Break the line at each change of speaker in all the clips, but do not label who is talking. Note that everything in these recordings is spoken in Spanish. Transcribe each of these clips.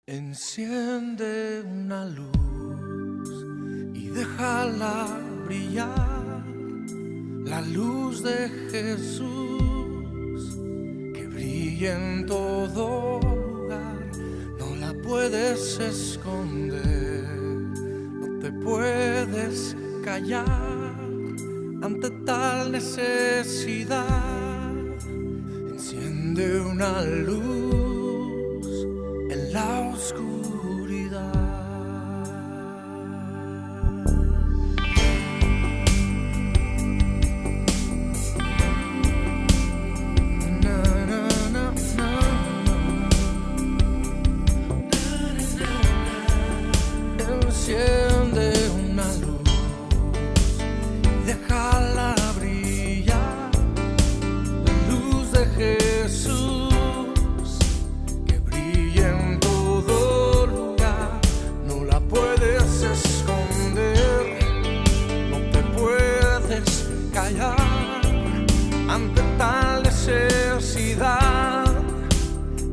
Enciende una luz y déjala brillar, la luz de Jesús que brilla en todo lugar. No la puedes esconder, no te puedes callar ante tal necesidad. Enciende una luz en la oscuridad. Na, na, na, na. Enciende una luz, déjala brillar, la luz de Jesús. Ante tal necesidad,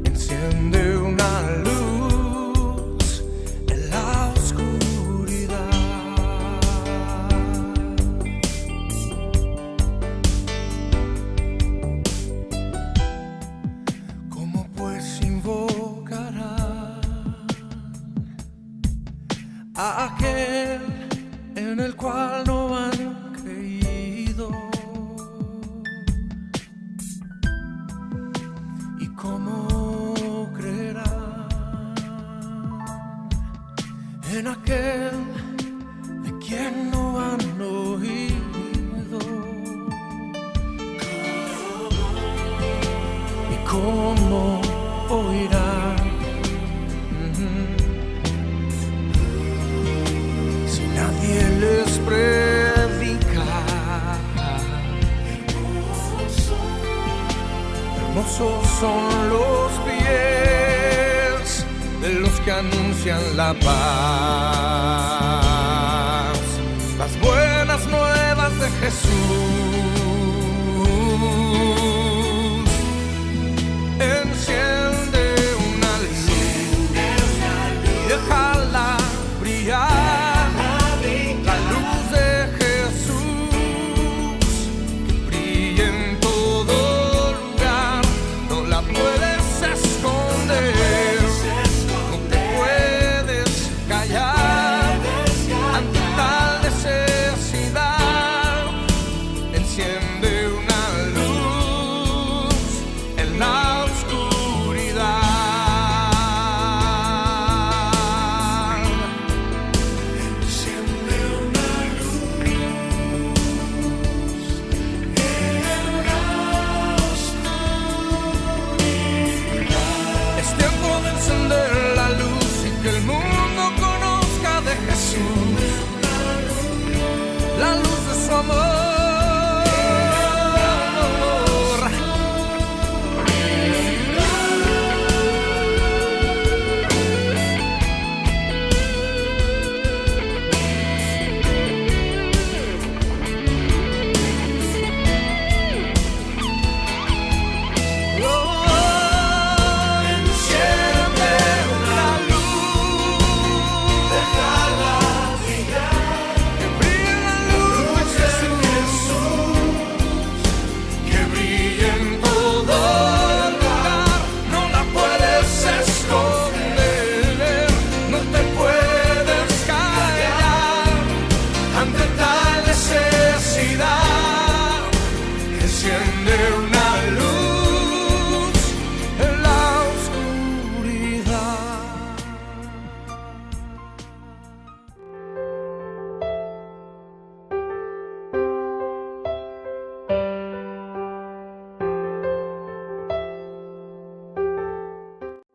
enciende una luz en la oscuridad. ¿Cómo pues invocarán a aquel en el cual no han creído? ¿Cómo creerán en aquel de quien no han oído? ¿Y cómo oirán si nadie les predica? Hermosos son los pies de los que anuncian la paz, las buenas nuevas de Jesús. Enciende una luz, déjala brillar, la luz de Jesús que brilla en todo. Puedes esconder, no te puedes callar ante tal necesidad. Enciende una luz en la oscuridad. Enciende una luz en la oscuridad. Es tiempo de encender la luz y que el mundo conozca de Jesús, la luz de su amor.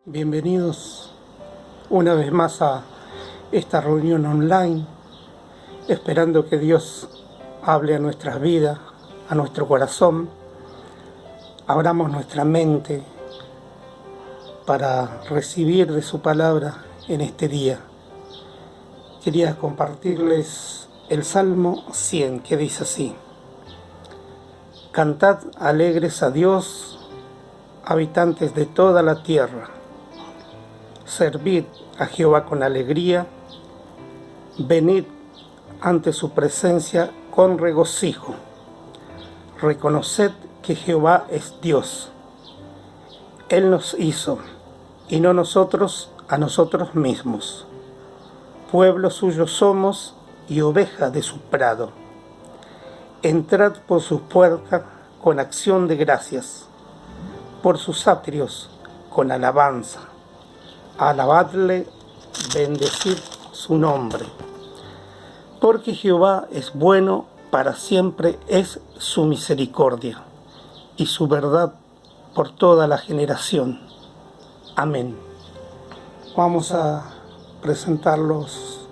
Bienvenidos una vez más a esta reunión online, esperando que Dios hable a nuestras vidas, a nuestro corazón. Abramos nuestra mente para recibir de su palabra en este día. Quería compartirles el Salmo 100, que dice así: Cantad alegres a Dios, habitantes de toda la tierra. Servid a Jehová con alegría, venid ante su presencia con regocijo. Reconoced que Jehová es Dios. Él nos hizo, y no nosotros a nosotros mismos. Pueblo suyo somos y oveja de su prado. Entrad por sus puertas con acción de gracias, por sus atrios con alabanza. Alabadle, bendecid su nombre. Porque Jehová es bueno, para siempre es su misericordia, y su verdad por toda la generación. Amén. Vamos a presentarlos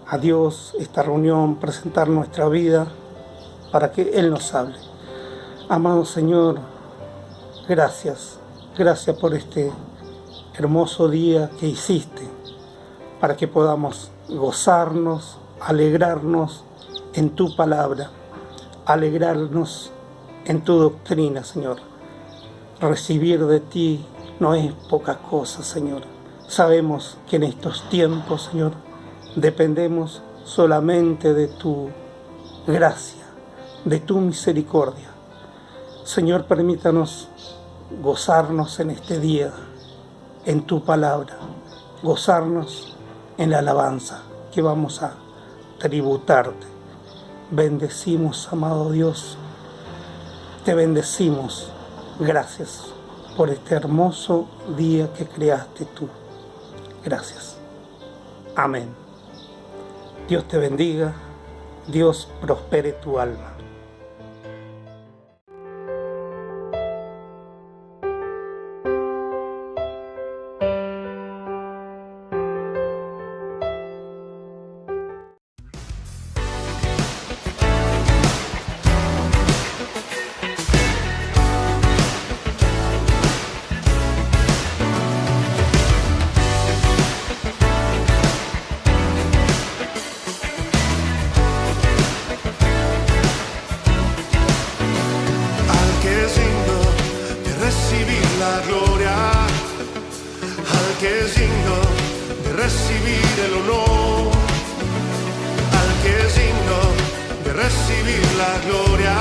a Dios, esta reunión, presentar nuestra vida para que Él nos hable. Amado Señor, gracias por este hermoso día que hiciste, para que podamos gozarnos, alegrarnos en tu palabra, alegrarnos en tu doctrina, Señor. Recibir de ti no es poca cosa, Señor. Sabemos que en estos tiempos, Señor, dependemos solamente de tu gracia, de tu misericordia. Señor, permítanos gozarnos en este día, en tu palabra, gozarnos en la alabanza que vamos a tributarte. Bendecimos, amado Dios, te bendecimos. Gracias por este hermoso día que creaste tú. Gracias. Amén. Dios te bendiga, Dios prospere tu alma.
La gloria al que es digno de recibir el honor, al que es digno de recibir la gloria,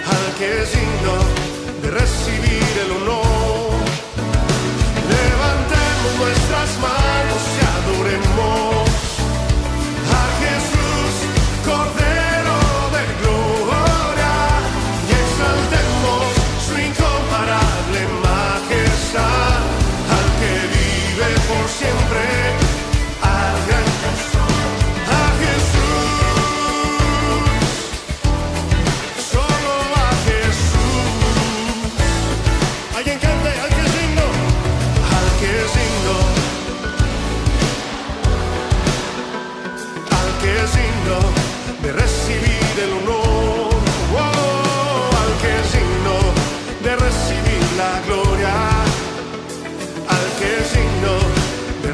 al que es digno de recibir el honor. Levantemos nuestras manos y adoremos a Jesús, Cordero de gloria, y exaltemos su incomparable majestad, al que vive por siempre, al gran a Jesús, solo a Jesús. Alguien cante, al que es digno, al que es digno, al que es digno de recibir el honor, al que es digno de recibir la gloria, al que es digno de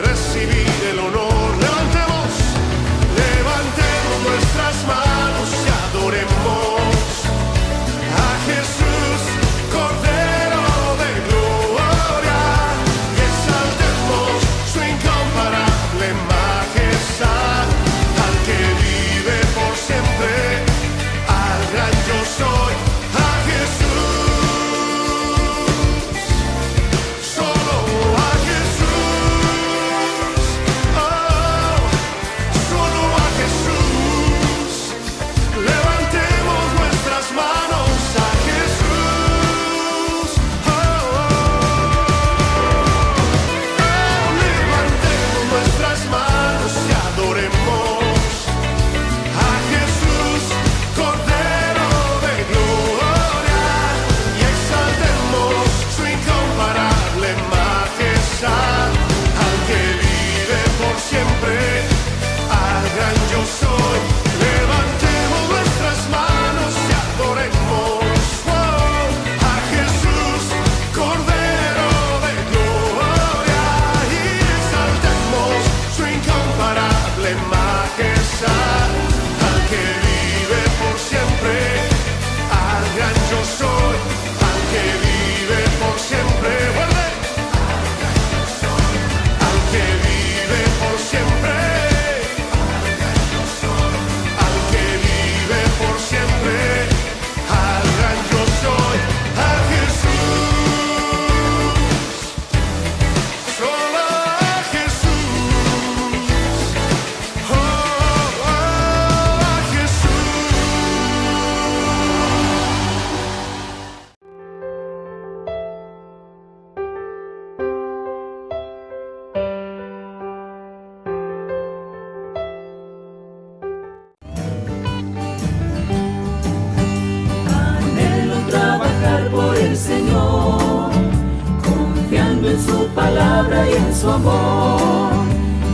en su amor.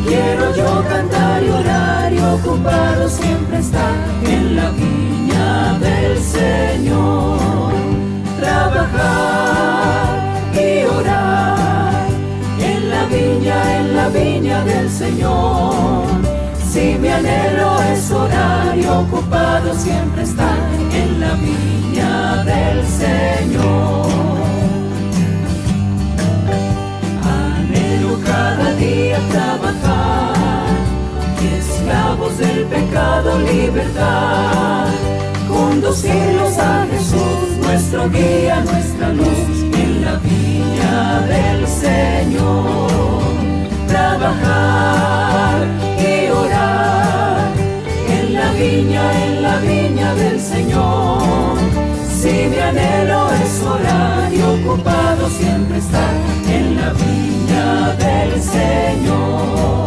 Quiero yo cantar y orar y ocupado siempre estar en la viña del Señor. Trabajar y orar en la viña del Señor. Si mi anhelo es orar y ocupado siempre estar en la viña del Señor. Anhelo cada día trabajar, y esclavos del pecado libertad, conducirlos a Jesús, nuestro guía, nuestra luz, en la viña del Señor. Trabajar y orar en la viña del Señor. Si mi anhelo es orar y ocupado siempre estar en la viña del Señor.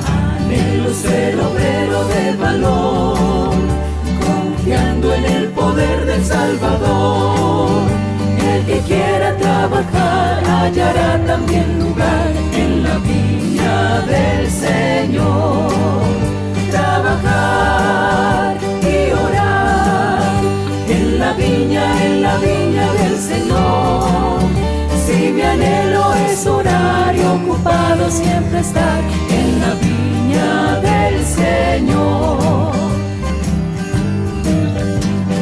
Anhelo ser obrero de valor, confiando en el poder del Salvador. El que quiera trabajar hallará también lugar en la viña del Señor. Trabajar y orar en la viña del Señor. Si mi anhelo es orar y ocupado siempre estar en la viña del Señor.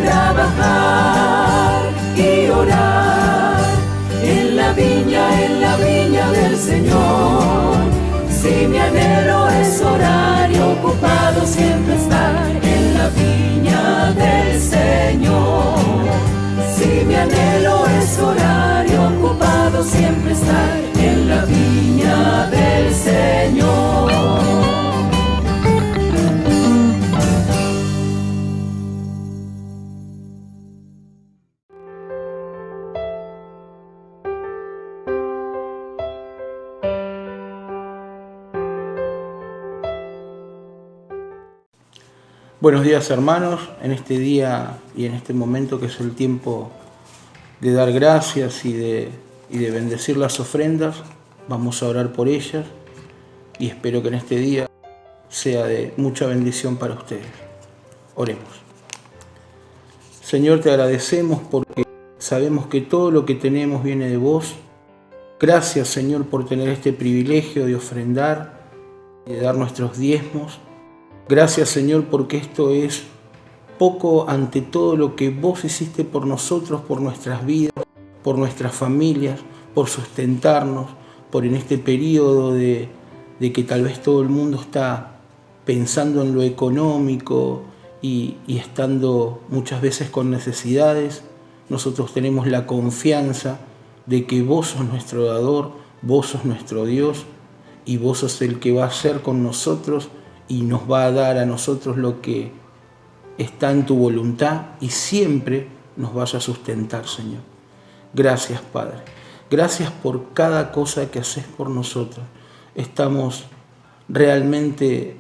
Trabajar y orar en la viña del Señor. Si mi anhelo es orar y ocupado siempre estar en la viña del Señor. Si mi anhelo es orar y ocupado siempre estar en la viña del Señor.
Buenos días, hermanos, en este día y en este momento que es el tiempo de dar gracias y de bendecir las ofrendas. Vamos a orar por ellas y espero que en este día sea de mucha bendición para ustedes. Oremos. Señor, te agradecemos porque sabemos que todo lo que tenemos viene de vos. Gracias, Señor, por tener este privilegio de ofrendar y de dar nuestros diezmos. Gracias, Señor, porque esto es poco ante todo lo que vos hiciste por nosotros, por nuestras vidas, por nuestras familias, por sustentarnos, por en este periodo de que tal vez todo el mundo está pensando en lo económico y estando muchas veces con necesidades. Nosotros tenemos la confianza de que vos sos nuestro dador, vos sos nuestro Dios y vos sos el que va a hacer con nosotros y nos va a dar a nosotros lo que está en tu voluntad y siempre nos vas a sustentar, Señor. Gracias, Padre. Gracias por cada cosa que haces por nosotros. Estamos realmente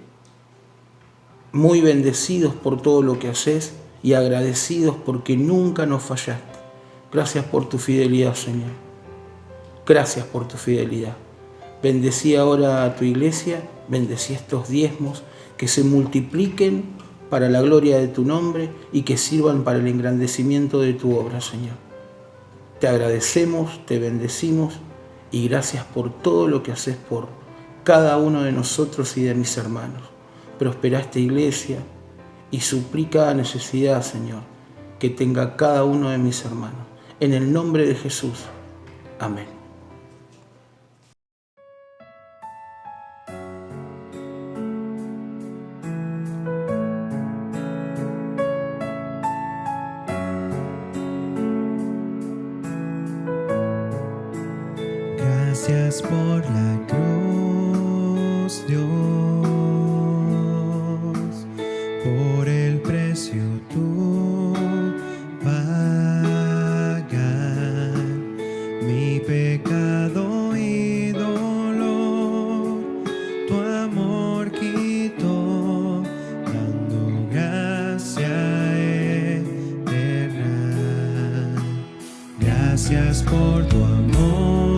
muy bendecidos por todo lo que haces y agradecidos porque nunca nos fallaste. Gracias por tu fidelidad, Señor. Gracias por tu fidelidad. Bendecí ahora a tu iglesia, bendecí estos diezmos, que se multipliquen para la gloria de tu nombre y que sirvan para el engrandecimiento de tu obra, Señor. Te agradecemos, te bendecimos y gracias por todo lo que haces por cada uno de nosotros y de mis hermanos. Prospera esta iglesia y suplí cada necesidad, Señor, que tenga cada uno de mis hermanos. En el nombre de Jesús. Amén.
Gracias por la cruz, Dios, por el precio tú pagas mi pecado y dolor, tu amor quitó, dando gracia eterna. Gracias por tu amor.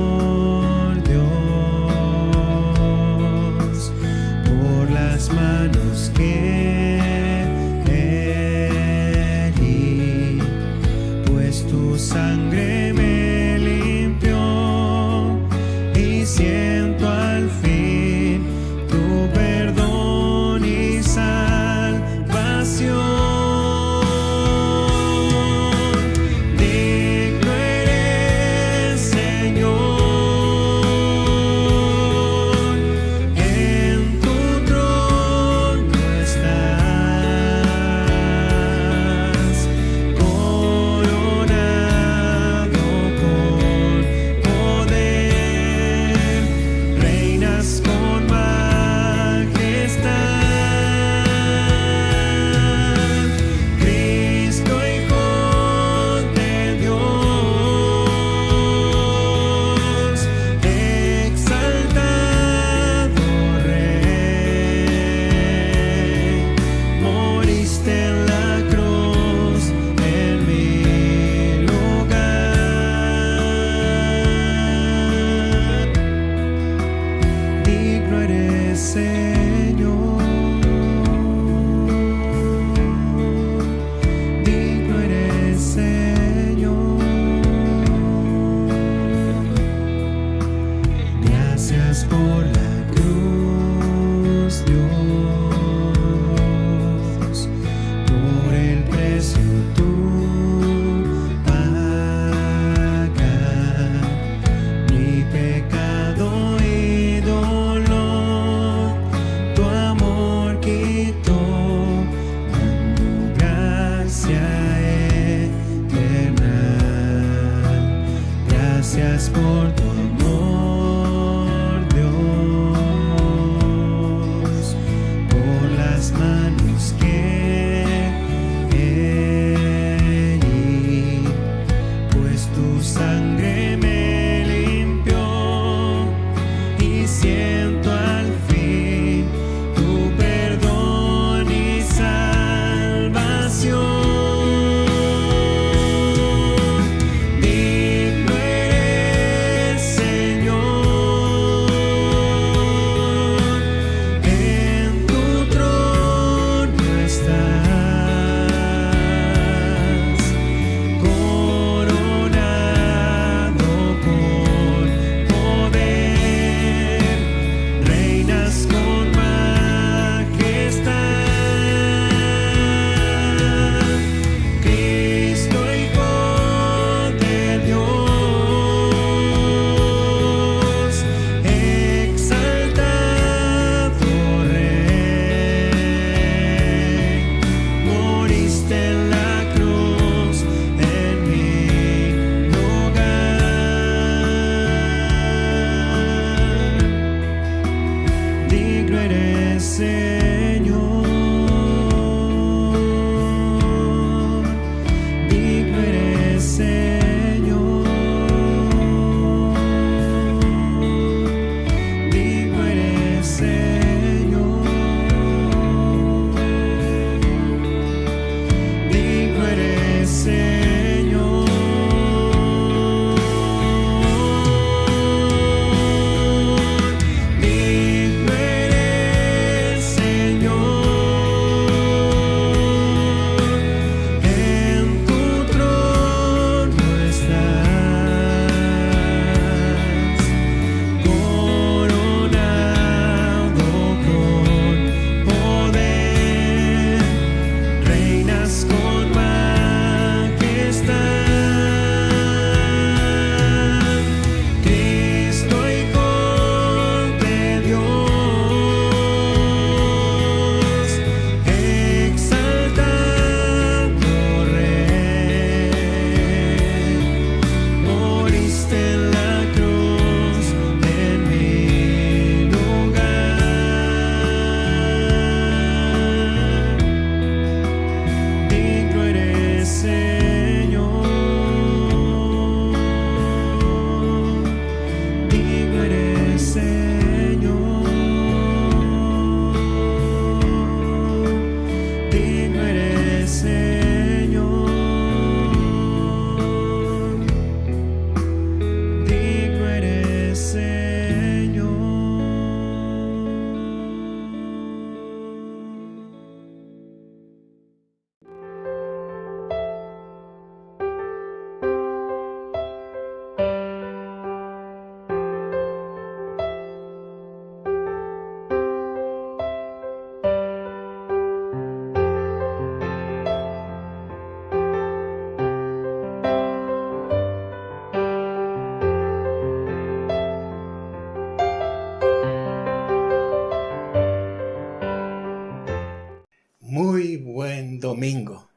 domingo.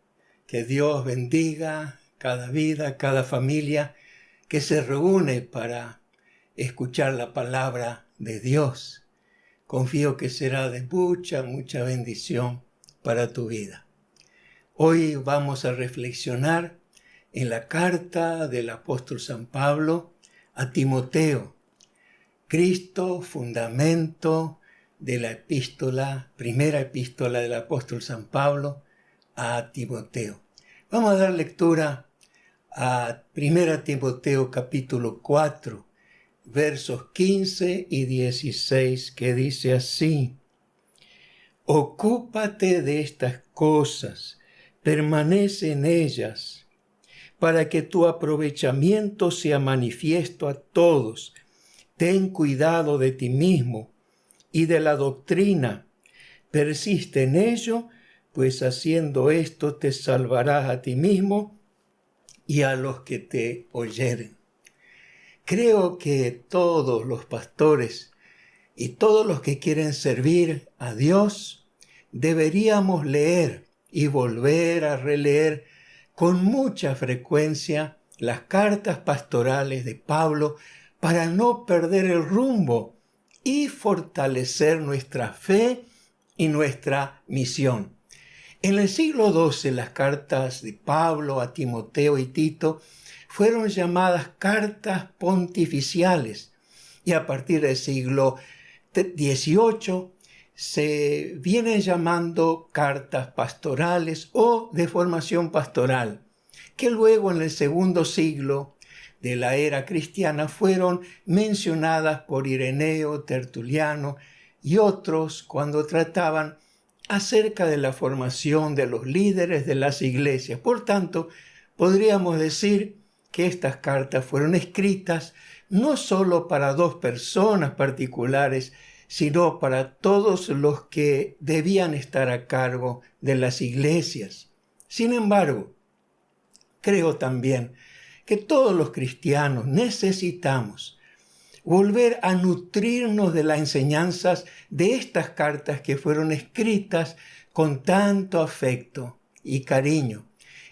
Que Dios bendiga cada vida, cada familia que se reúne para escuchar la palabra de Dios. Confío que será de mucha bendición para tu vida. Hoy vamos a reflexionar en la carta del apóstol San Pablo a Timoteo. Cristo, fundamento de la primera epístola del apóstol San Pablo a Timoteo. Vamos a dar lectura a 1 Timoteo capítulo 4, versos 15 y 16, que dice así: Ocúpate de estas cosas, permanece en ellas, para que tu aprovechamiento sea manifiesto a todos. Ten cuidado de ti mismo y de la doctrina. Persiste en ello, pues haciendo esto te salvarás a ti mismo y a los que te oyeren. Creo que todos los pastores y todos los que quieren servir a Dios deberíamos leer y volver a releer con mucha frecuencia las cartas pastorales de Pablo para no perder el rumbo y fortalecer nuestra fe y nuestra misión. En el siglo XII, las cartas de Pablo a Timoteo y Tito fueron llamadas cartas pontificiales, y a partir del siglo XVIII se vienen llamando cartas pastorales o de formación pastoral, que luego en el segundo siglo de la era cristiana fueron mencionadas por Ireneo, Tertuliano y otros cuando trataban acerca de la formación de los líderes de las iglesias. Por tanto, podríamos decir que estas cartas fueron escritas no solo para dos personas particulares, sino para todos los que debían estar a cargo de las iglesias. Sin embargo, creo también que todos los cristianos necesitamos volver a nutrirnos de las enseñanzas de estas cartas que fueron escritas con tanto afecto y cariño.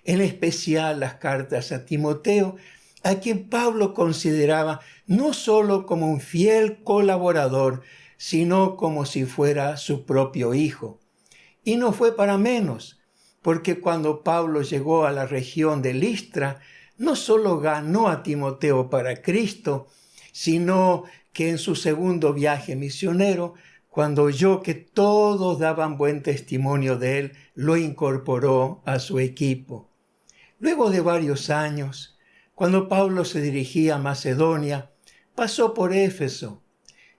En especial las cartas a Timoteo, a quien Pablo consideraba no solo como un fiel colaborador, sino como si fuera su propio hijo. Y no fue para menos, porque cuando Pablo llegó a la región de Listra, no solo ganó a Timoteo para Cristo, sino que en su segundo viaje misionero, cuando oyó que todos daban buen testimonio de él, lo incorporó a su equipo. Luego de varios años, cuando Pablo se dirigía a Macedonia, pasó por Éfeso,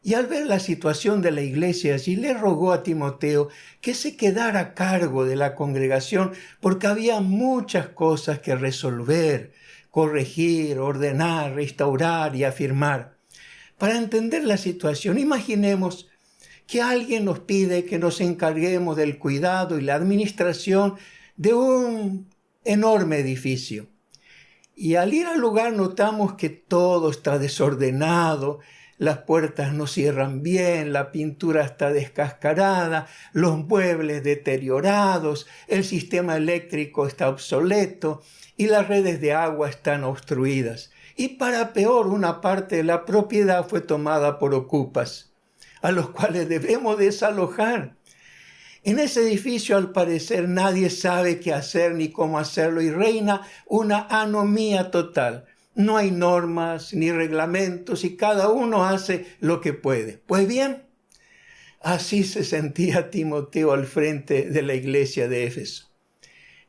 y al ver la situación de la iglesia allí, le rogó a Timoteo que se quedara a cargo de la congregación, porque había muchas cosas que resolver, corregir, ordenar, restaurar y afirmar. Para entender la situación, imaginemos que alguien nos pide que nos encarguemos del cuidado y la administración de un enorme edificio. Y al ir al lugar notamos que todo está desordenado, las puertas no cierran bien, la pintura está descascarada, los muebles deteriorados, el sistema eléctrico está obsoleto y las redes de agua están obstruidas. Y para peor, una parte de la propiedad fue tomada por ocupas, a los cuales debemos desalojar. En ese edificio, al parecer, nadie sabe qué hacer ni cómo hacerlo y reina una anomía total. No hay normas ni reglamentos y cada uno hace lo que puede. Pues bien, así se sentía Timoteo al frente de la iglesia de Éfeso.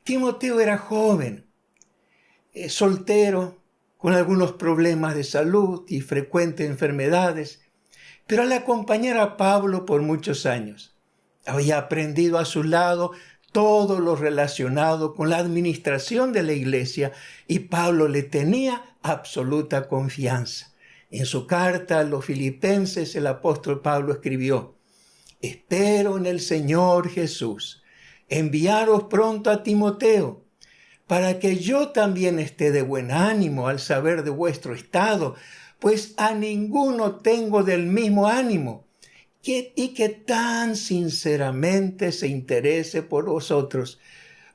Timoteo era joven, soltero, con algunos problemas de salud y frecuentes enfermedades, pero al acompañar a Pablo por muchos años, había aprendido a su lado todo lo relacionado con la administración de la iglesia y Pablo le tenía absoluta confianza. En su carta a los Filipenses, el apóstol Pablo escribió: «Espero en el Señor Jesús enviaros pronto a Timoteo, para que yo también esté de buen ánimo al saber de vuestro estado, pues a ninguno tengo del mismo ánimo, y que tan sinceramente se interese por vosotros,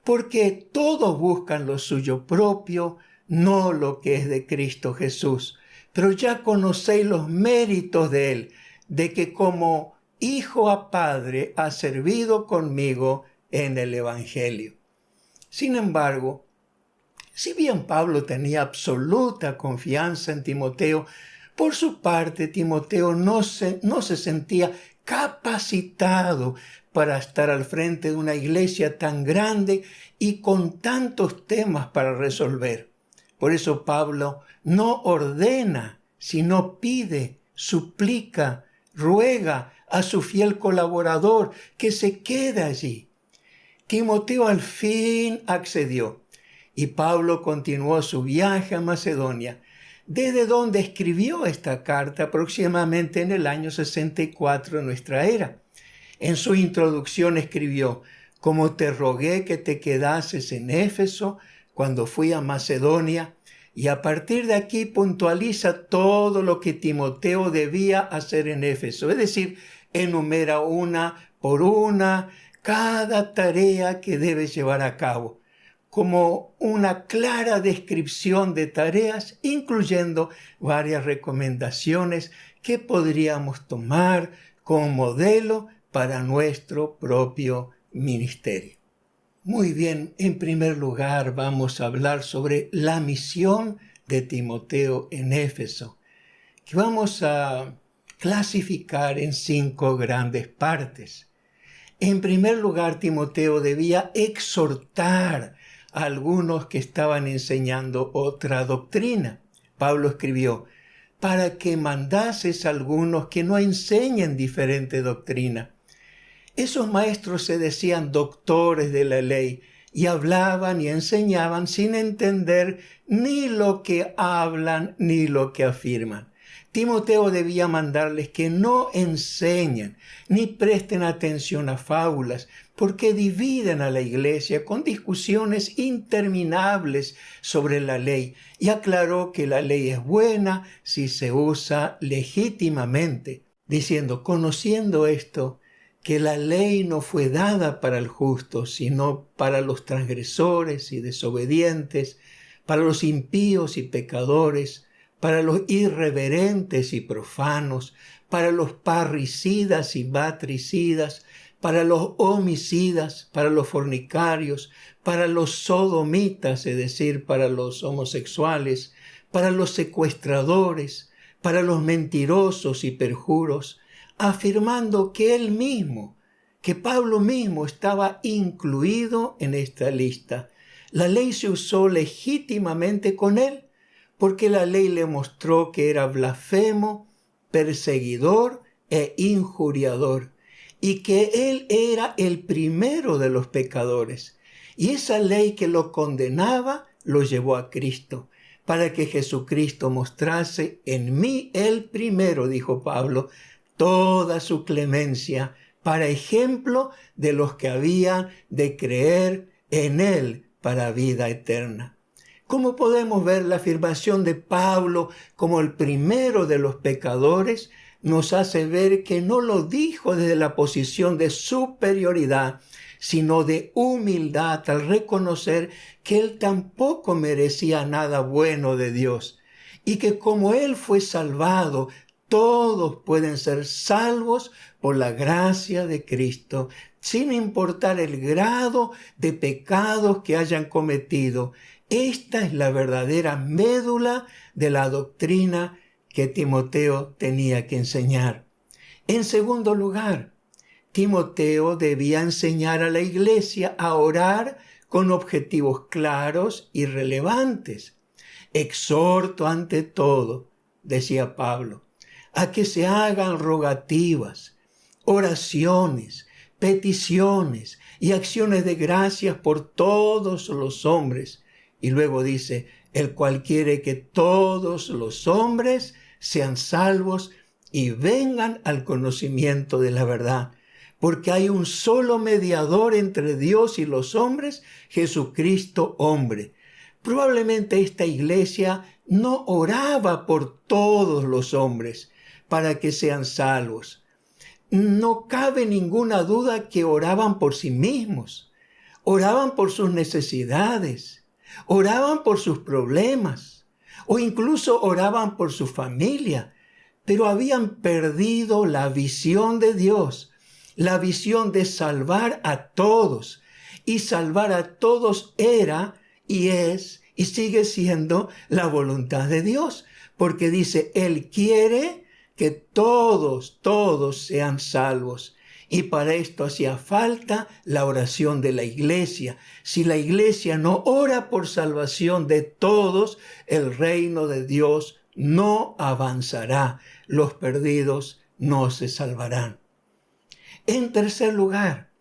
porque todos buscan lo suyo propio, no lo que es de Cristo Jesús. Pero ya conocéis los méritos de Él, de que como hijo a padre ha servido conmigo en el Evangelio. Sin embargo, si bien Pablo tenía absoluta confianza en Timoteo, por su parte Timoteo no se sentía capacitado para estar al frente de una iglesia tan grande y con tantos temas para resolver. Por eso Pablo no ordena, sino pide, suplica, ruega a su fiel colaborador que se quede allí. Timoteo al fin accedió y Pablo continuó su viaje a Macedonia, desde donde escribió esta carta aproximadamente en el año 64 de nuestra era. En su introducción escribió: como te rogué que te quedases en Éfeso cuando fui a Macedonia, y a partir de aquí puntualiza todo lo que Timoteo debía hacer en Éfeso, es decir, enumera una por una cada tarea que debe llevar a cabo, como una clara descripción de tareas, incluyendo varias recomendaciones que podríamos tomar como modelo para nuestro propio ministerio. Muy bien, en primer lugar vamos a hablar sobre la misión de Timoteo en Éfeso, que vamos a clasificar en 5 grandes partes. En primer lugar, Timoteo debía exhortar a algunos que estaban enseñando otra doctrina. Pablo escribió: para que mandases a algunos que no enseñen diferente doctrina. Esos maestros se decían doctores de la ley y hablaban y enseñaban sin entender ni lo que hablan ni lo que afirman. Timoteo debía mandarles que no enseñen ni presten atención a fábulas, porque dividen a la iglesia con discusiones interminables sobre la ley, y aclaró que la ley es buena si se usa legítimamente, diciendo: conociendo esto, que la ley no fue dada para el justo, sino para los transgresores y desobedientes, para los impíos y pecadores, para los irreverentes y profanos, para los parricidas y matricidas, para los homicidas, para los fornicarios, para los sodomitas, es decir, para los homosexuales, para los secuestradores, para los mentirosos y perjuros, afirmando que él mismo, que Pablo mismo estaba incluido en esta lista. La ley se usó legítimamente con él, porque la ley le mostró que era blasfemo, perseguidor e injuriador, y que él era el primero de los pecadores. Y esa ley que lo condenaba lo llevó a Cristo, para que Jesucristo mostrase en mí el primero, dijo Pablo, toda su clemencia, para ejemplo de los que habían de creer en él para vida eterna. ¿Cómo podemos ver la afirmación de Pablo como el primero de los pecadores? Nos hace ver que no lo dijo desde la posición de superioridad, sino de humildad, al reconocer que él tampoco merecía nada bueno de Dios, y que como él fue salvado, todos pueden ser salvos por la gracia de Cristo, sin importar el grado de pecados que hayan cometido. Esta es la verdadera médula de la doctrina que Timoteo tenía que enseñar. En segundo lugar, Timoteo debía enseñar a la iglesia a orar con objetivos claros y relevantes. Exhorto ante todo, decía Pablo, a que se hagan rogativas, oraciones, peticiones y acciones de gracias por todos los hombres. Y luego dice, el cual quiere que todos los hombres sean salvos y vengan al conocimiento de la verdad. Porque hay un solo mediador entre Dios y los hombres, Jesucristo hombre. Probablemente esta iglesia no oraba por todos los hombres para que sean salvos. No cabe ninguna duda que oraban por sí mismos. oraban por sus necesidades, oraban por sus problemas, o incluso oraban por su familia, pero habían perdido la visión de Dios, la visión de salvar a todos. Y salvar a todos era y es y sigue siendo la voluntad de Dios, porque dice, Él quiere que todos sean salvos. Y para esto hacía falta la oración de la iglesia. Si la iglesia no ora por salvación de todos, el reino de Dios no avanzará. Los perdidos no se salvarán. En tercer lugar,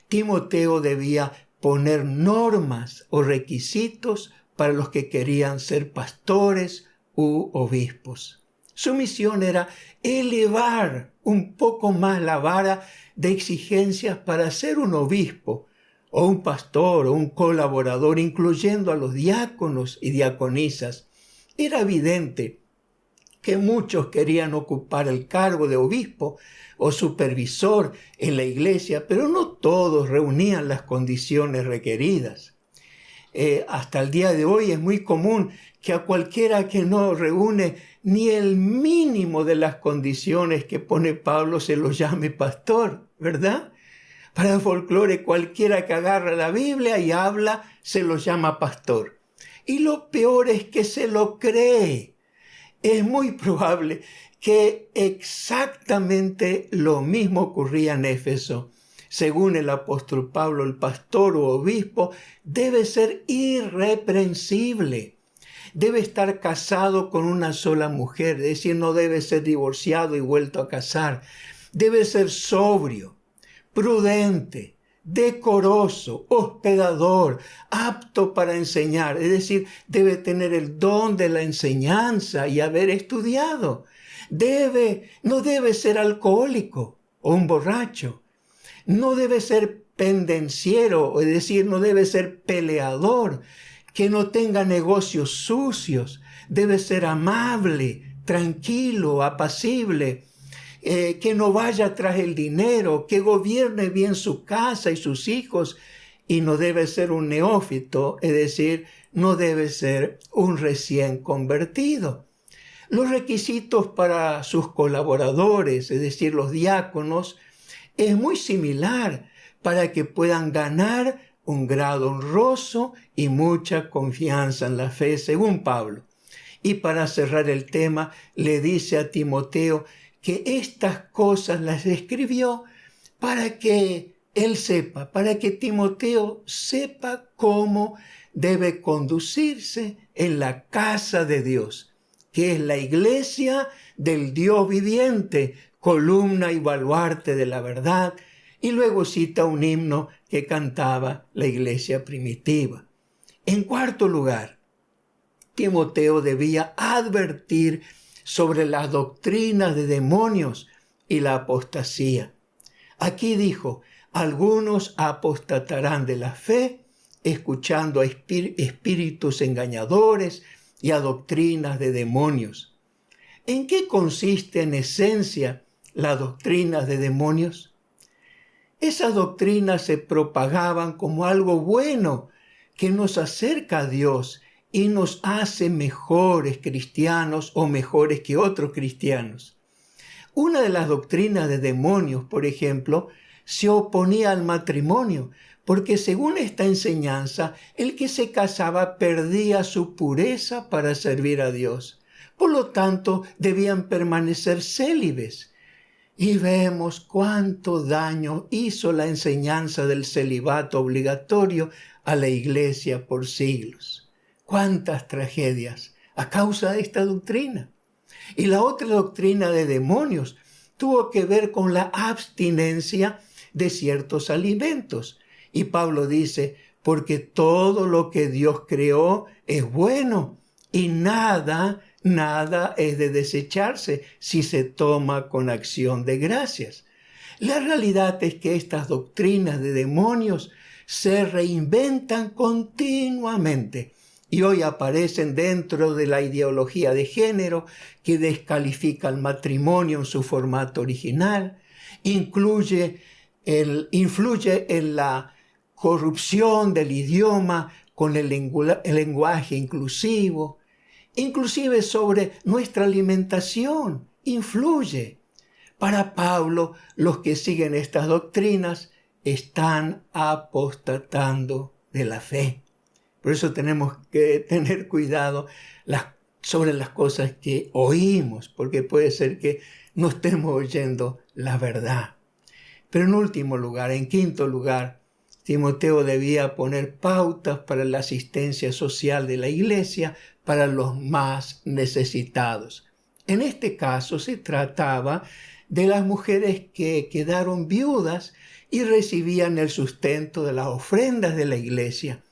Timoteo debía poner normas o requisitos para los que querían ser pastores u obispos. Su misión era elevar un poco más la vara de exigencias para ser un obispo o un pastor o un colaborador, incluyendo a los diáconos y diaconisas. Era evidente que muchos querían ocupar el cargo de obispo o supervisor en la iglesia, pero no todos reunían las condiciones requeridas. Hasta el día de hoy es muy común que a cualquiera que no reúne ni el mínimo de las condiciones que pone Pablo se lo llame pastor, ¿verdad? Para el folclore, cualquiera que agarra la Biblia y habla se lo llama pastor. Y lo peor es que se lo cree. Es muy probable que exactamente lo mismo ocurría en Éfeso. Según el apóstol Pablo, el pastor o obispo debe ser irreprensible. Debe estar casado con una sola mujer, es decir, no debe ser divorciado y vuelto a casar. Debe ser sobrio, prudente, decoroso, hospedador, apto para enseñar. Es decir, debe tener el don de la enseñanza y haber estudiado. No debe ser alcohólico o un borracho. No debe ser pendenciero, es decir, no debe ser peleador, que no tenga negocios sucios. Debe ser amable, tranquilo, apacible, que no vaya tras el dinero, que gobierne bien su casa y sus hijos, y no debe ser un neófito, es decir, no debe ser un recién convertido. Los requisitos para sus colaboradores, es decir, los diáconos, es muy similar para que puedan ganar un grado honroso y mucha confianza en la fe, según Pablo. Y para cerrar el tema, le dice a Timoteo que estas cosas las escribió para que él sepa, para que Timoteo sepa cómo debe conducirse en la casa de Dios, que es la iglesia del Dios viviente, columna y baluarte de la verdad. Y luego cita un himno que cantaba la iglesia primitiva. En cuarto lugar, Timoteo debía advertir sobre las doctrinas de demonios y la apostasía. Aquí dijo, algunos apostatarán de la fe, escuchando a espíritus engañadores y a doctrinas de demonios. ¿En qué consiste en esencia las doctrinas de demonios? Esas doctrinas se propagaban como algo bueno que nos acerca a Dios y nos hace mejores cristianos o mejores que otros cristianos. Una de las doctrinas de demonios, por ejemplo, se oponía al matrimonio, porque según esta enseñanza, el que se casaba perdía su pureza para servir a Dios. Por lo tanto, debían permanecer célibes. Y vemos cuánto daño hizo la enseñanza del celibato obligatorio a la iglesia por siglos. Cuántas tragedias a causa de esta doctrina. Y la otra doctrina de demonios tuvo que ver con la abstinencia de ciertos alimentos. Y Pablo dice, porque todo lo que Dios creó es bueno y nada es de desecharse si se toma con acción de gracias. La realidad es que estas doctrinas de demonios se reinventan continuamente y hoy aparecen dentro de la ideología de género que descalifica el matrimonio en su formato original, influye en la corrupción del idioma con el lenguaje inclusivo, inclusive sobre nuestra alimentación, influye. Para Pablo, los que siguen estas doctrinas están apostatando de la fe. Por eso tenemos que tener cuidado sobre las cosas que oímos, porque puede ser que no estemos oyendo la verdad. Pero en último lugar, en quinto lugar, Timoteo debía poner pautas para la asistencia social de la iglesia para los más necesitados. En este caso se trataba de las mujeres que quedaron viudas y recibían el sustento de las ofrendas de la iglesia,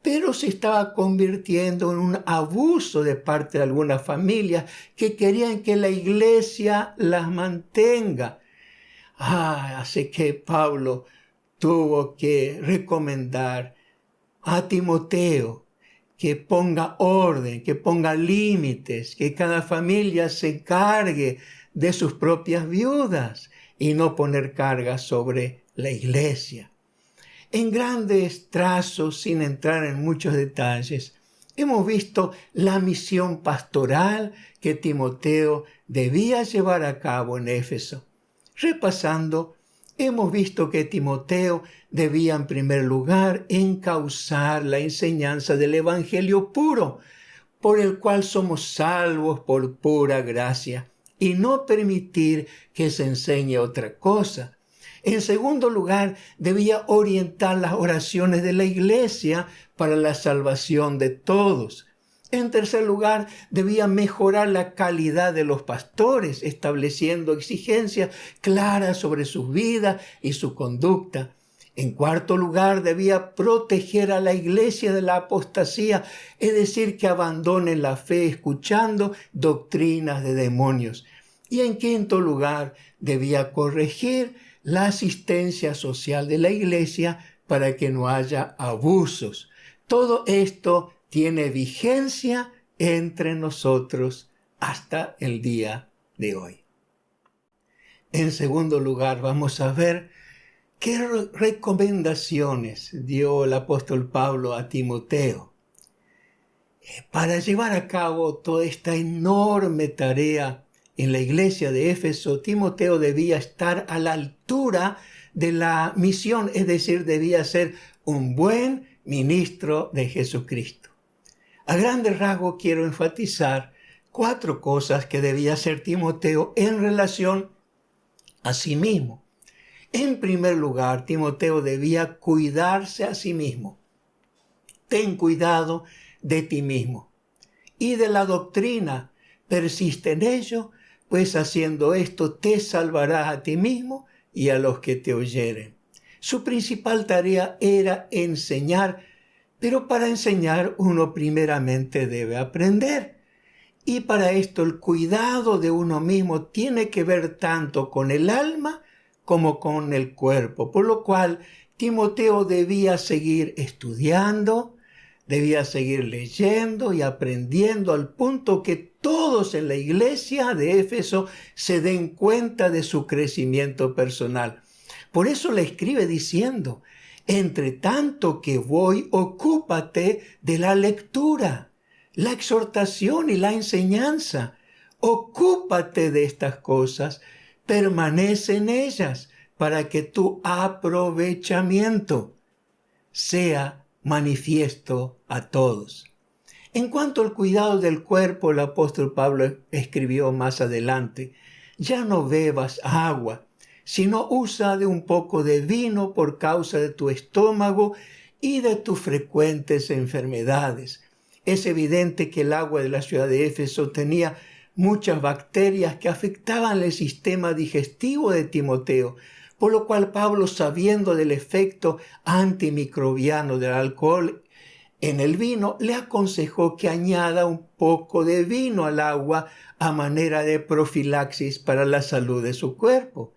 pero se estaba convirtiendo en un abuso de parte de algunas familias que querían que la iglesia las mantenga. Así que Pablo tuvo que recomendar a Timoteo que ponga orden, que ponga límites, que cada familia se encargue de sus propias viudas y no poner cargas sobre la iglesia. En grandes trazos, sin entrar en muchos detalles, hemos visto la misión pastoral que Timoteo debía llevar a cabo en Éfeso. Repasando, hemos visto que Timoteo debía en primer lugar encauzar la enseñanza del Evangelio puro, por el cual somos salvos por pura gracia, y no permitir que se enseñe otra cosa. En segundo lugar, debía orientar las oraciones de la iglesia para la salvación de todos. En tercer lugar, debía mejorar la calidad de los pastores, estableciendo exigencias claras sobre sus vidas y su conducta. En cuarto lugar, debía proteger a la iglesia de la apostasía, es decir, que abandonen la fe escuchando doctrinas de demonios. Y en quinto lugar, debía corregir la asistencia social de la iglesia para que no haya abusos. Todo esto tiene vigencia entre nosotros hasta el día de hoy. En segundo lugar, vamos a ver qué recomendaciones dio el apóstol Pablo a Timoteo. Para llevar a cabo toda esta enorme tarea en la iglesia de Éfeso, Timoteo debía estar a la altura de la misión, es decir, debía ser un buen ministro de Jesucristo. A grandes rasgos quiero enfatizar 4 cosas que debía hacer Timoteo en relación a sí mismo. En primer lugar, Timoteo debía cuidarse a sí mismo. Ten cuidado de ti mismo y de la doctrina. Persiste en ello, pues haciendo esto te salvarás a ti mismo y a los que te oyeren. Su principal tarea era enseñar, pero para enseñar uno primeramente debe aprender. Y para esto el cuidado de uno mismo tiene que ver tanto con el alma como con el cuerpo, por lo cual Timoteo debía seguir estudiando, debía seguir leyendo y aprendiendo al punto que todos en la iglesia de Éfeso se den cuenta de su crecimiento personal. Por eso le escribe diciendo, entre tanto que voy, ocúpate de la lectura, la exhortación y la enseñanza. Ocúpate de estas cosas, permanece en ellas, para que tu aprovechamiento sea manifiesto a todos. En cuanto al cuidado del cuerpo, el apóstol Pablo escribió más adelante, ya no bebas agua, sino usa de un poco de vino por causa de tu estómago y de tus frecuentes enfermedades. Es evidente que el agua de la ciudad de Éfeso tenía muchas bacterias que afectaban el sistema digestivo de Timoteo, por lo cual Pablo, sabiendo del efecto antimicrobiano del alcohol en el vino, le aconsejó que añada un poco de vino al agua a manera de profilaxis para la salud de su cuerpo.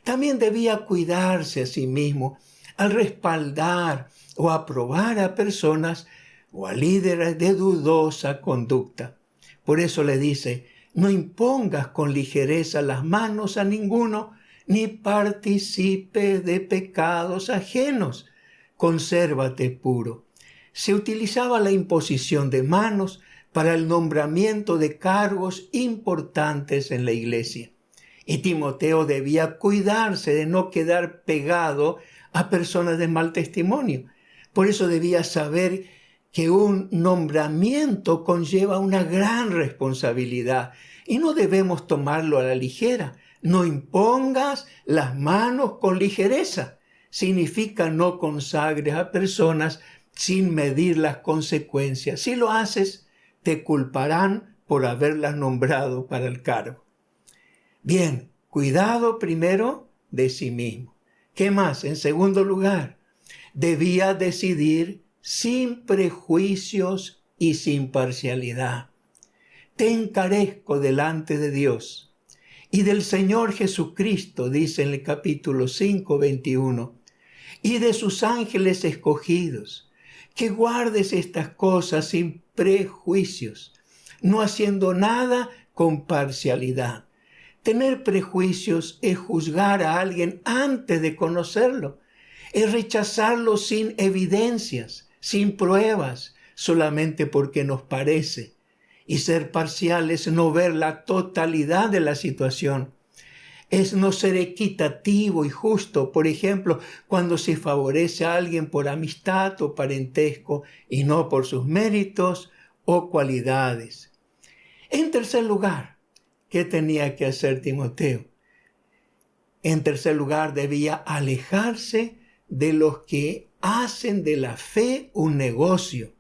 También debía cuidarse a sí mismo al respaldar o aprobar a personas o a líderes de dudosa conducta. Por eso le dice, no impongas con ligereza las manos a ninguno, ni participes de pecados ajenos. consérvate puro. Se utilizaba la imposición de manos para el nombramiento de cargos importantes en la iglesia. Y Timoteo debía cuidarse de no quedar pegado a personas de mal testimonio. Por eso debía saber que un nombramiento conlleva una gran responsabilidad y no debemos tomarlo a la ligera. No impongas las manos con ligereza. Significa no consagres a personas sin medir las consecuencias. Si lo haces, te culparán por haberlas nombrado para el cargo. Bien, cuidado primero de sí mismo. ¿Qué más? En segundo lugar, debía decidir sin prejuicios y sin parcialidad. Te encarezco delante de Dios y del Señor Jesucristo, dice en el capítulo 5, 21, y de sus ángeles escogidos, que guardes estas cosas sin prejuicios, no haciendo nada con parcialidad. Tener prejuicios es juzgar a alguien antes de conocerlo, es rechazarlo sin evidencias, sin pruebas, solamente porque nos parece. Y ser parcial es no ver la totalidad de la situación. Es no ser equitativo y justo, por ejemplo, cuando se favorece a alguien por amistad o parentesco y no por sus méritos o cualidades. En tercer lugar, ¿qué tenía que hacer Timoteo? En tercer lugar, debía alejarse de los que hacen de la fe un negocio.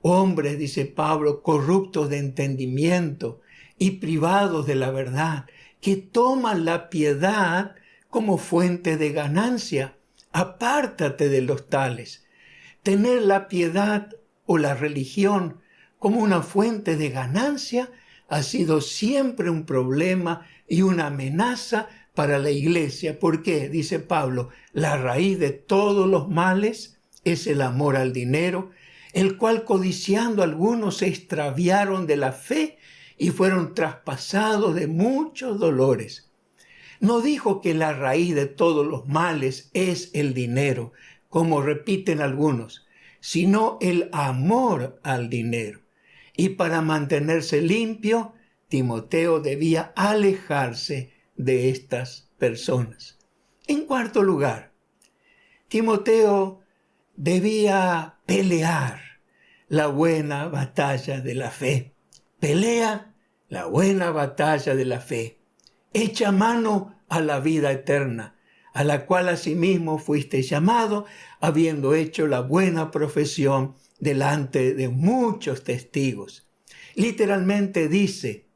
Hombres, dice Pablo, corruptos de entendimiento y privados de la verdad, que toman la piedad como fuente de ganancia. Apártate de los tales. Tener la piedad o la religión como una fuente de ganancia ha sido siempre un problema y una amenaza para la iglesia. ¿Por qué? Dice Pablo, la raíz de todos los males es el amor al dinero, el cual codiciando algunos se extraviaron de la fe y fueron traspasados de muchos dolores. No dijo que la raíz de todos los males es el dinero, como repiten algunos, sino el amor al dinero. Y para mantenerse limpio, Timoteo debía alejarse de estas personas. En cuarto lugar, Timoteo debía pelear la buena batalla de la fe. Pelea la buena batalla de la fe. Echa mano a la vida eterna, a la cual asimismo fuiste llamado, habiendo hecho la buena profesión delante de muchos testigos. Literalmente dice,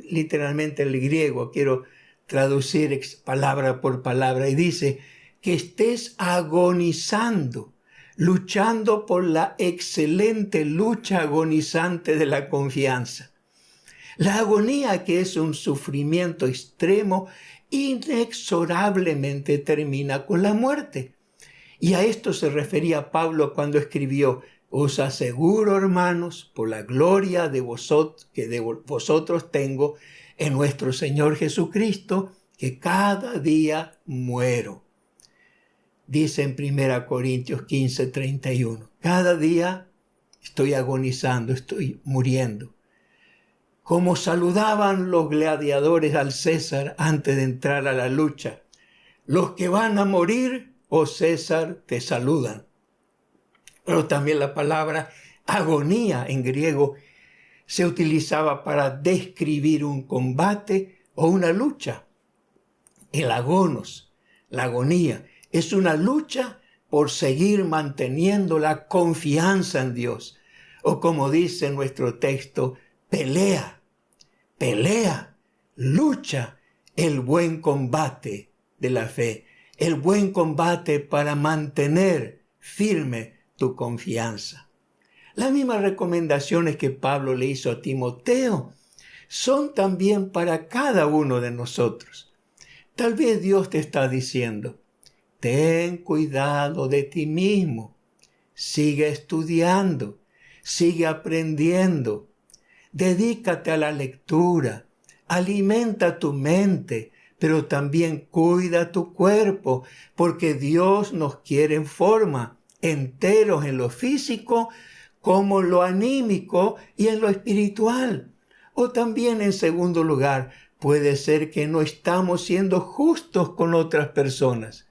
literalmente el griego, quiero traducir palabra por palabra, y dice que estés agonizando, luchando por la excelente lucha agonizante de la confianza. La agonía, que es un sufrimiento extremo, inexorablemente termina con la muerte. Y a esto se refería Pablo cuando escribió: os aseguro, hermanos, por la gloria de vosotros tengo en nuestro Señor Jesucristo, que cada día muero. Dice en 1 Corintios 15, 31. Cada día estoy agonizando, estoy muriendo. Como saludaban los gladiadores al César antes de entrar a la lucha: los que van a morir, oh César, te saludan. Pero también la palabra agonía en griego se utilizaba para describir un combate o una lucha. El agonos, la agonía, es una lucha por seguir manteniendo la confianza en Dios. O como dice nuestro texto, pelea, lucha el buen combate de la fe, el buen combate para mantener firme tu confianza. Las mismas recomendaciones que Pablo le hizo a Timoteo son también para cada uno de nosotros. Tal vez Dios te está diciendo: ten cuidado de ti mismo, sigue estudiando, sigue aprendiendo, dedícate a la lectura, alimenta tu mente, pero también cuida tu cuerpo, porque Dios nos quiere en forma, enteros en lo físico, como lo anímico y en lo espiritual. O también, en segundo lugar, puede ser que no estamos siendo justos con otras personas.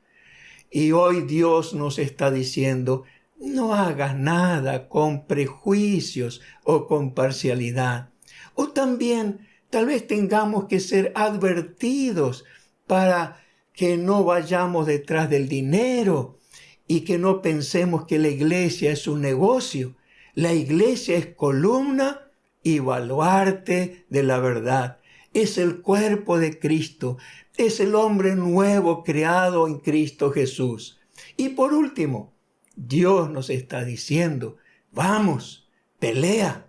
Y hoy Dios nos está diciendo, no hagas nada con prejuicios o con parcialidad. O también, tal vez tengamos que ser advertidos para que no vayamos detrás del dinero y que no pensemos que la iglesia es un negocio. La iglesia es columna y baluarte de la verdad. Es el cuerpo de Cristo. Es el hombre nuevo creado en Cristo Jesús. Y por último, Dios nos está diciendo, vamos, pelea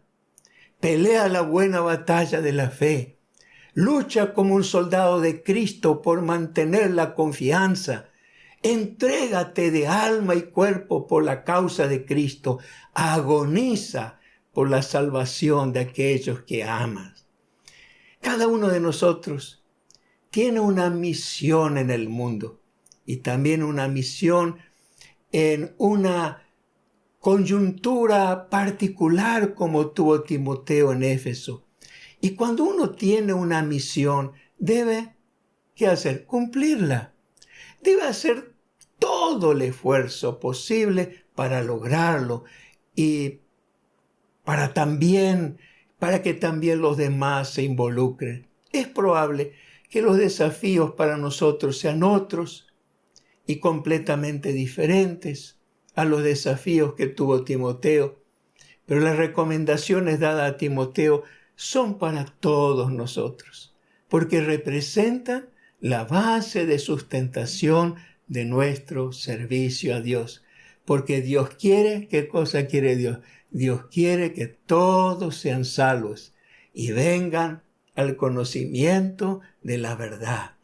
la buena batalla de la fe. Lucha como un soldado de Cristo por mantener la confianza. Entrégate de alma y cuerpo por la causa de Cristo. Agoniza por la salvación de aquellos que amas. Cada uno de nosotros tiene una misión en el mundo y también una misión en una coyuntura particular como tuvo Timoteo en Éfeso. Y cuando uno tiene una misión, debe, ¿qué hacer? Cumplirla. Debe hacer todo el esfuerzo posible para lograrlo y para que también los demás se involucren. Es probable que los desafíos para nosotros sean otros y completamente diferentes a los desafíos que tuvo Timoteo, pero las recomendaciones dadas a Timoteo son para todos nosotros, porque representan la base de sustentación de nuestro servicio a Dios. Porque Dios quiere, ¿qué cosa quiere Dios? Dios quiere que todos sean salvos y vengan al conocimiento de la verdad.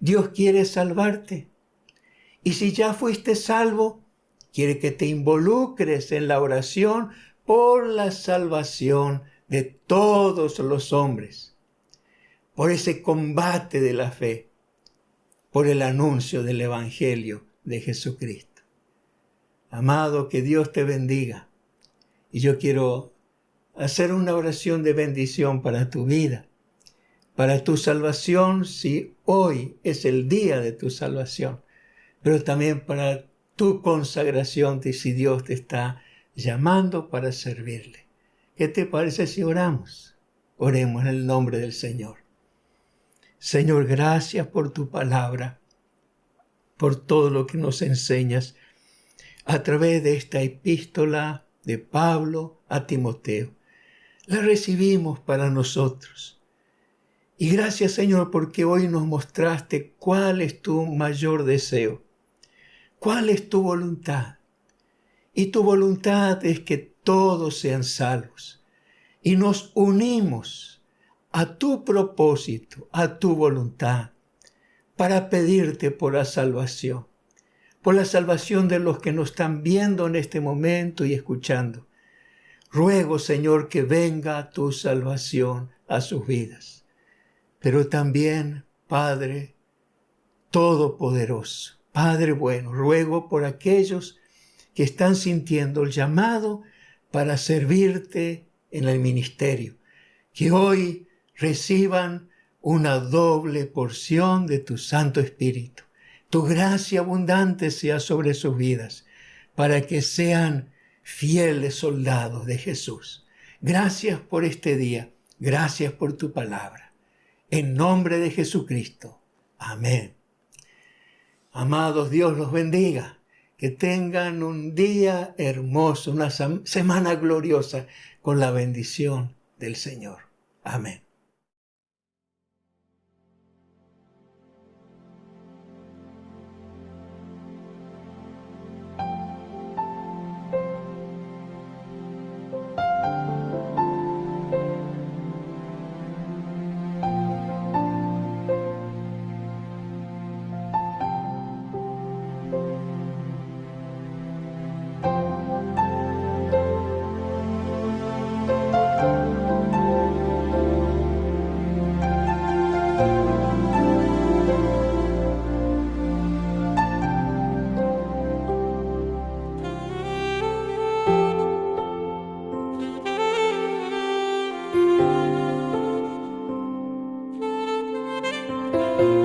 Dios quiere salvarte. Y si ya fuiste salvo, quiere que te involucres en la oración por la salvación de todos los hombres, por ese combate de la fe, por el anuncio del Evangelio de Jesucristo. Amado, que Dios te bendiga. Y yo quiero hacer una oración de bendición para tu vida, para tu salvación, si hoy es el día de tu salvación, pero también para tu consagración, si Dios te está llamando para servirle. ¿Qué te parece si oramos? Oremos en el nombre del Señor. Señor, gracias por tu palabra, por todo lo que nos enseñas a través de esta epístola de Pablo a Timoteo. La recibimos para nosotros. Y gracias, Señor, porque hoy nos mostraste cuál es tu mayor deseo, cuál es tu voluntad. Y tu voluntad es que todos sean salvos. Y nos unimos a tu propósito, a tu voluntad, para pedirte por la salvación de los que nos están viendo en este momento y escuchando. Ruego, Señor, que venga tu salvación a sus vidas. Pero también, Padre Todopoderoso, Padre bueno, ruego por aquellos que están sintiendo el llamado para servirte en el ministerio, que hoy reciban una doble porción de tu Santo Espíritu. Tu gracia abundante sea sobre sus vidas, para que sean fieles soldados de Jesús. Gracias por este día, gracias por tu palabra. En nombre de Jesucristo. Amén. Amados, Dios los bendiga. Que tengan un día hermoso, una semana gloriosa con la bendición del Señor. Amén.
Señor.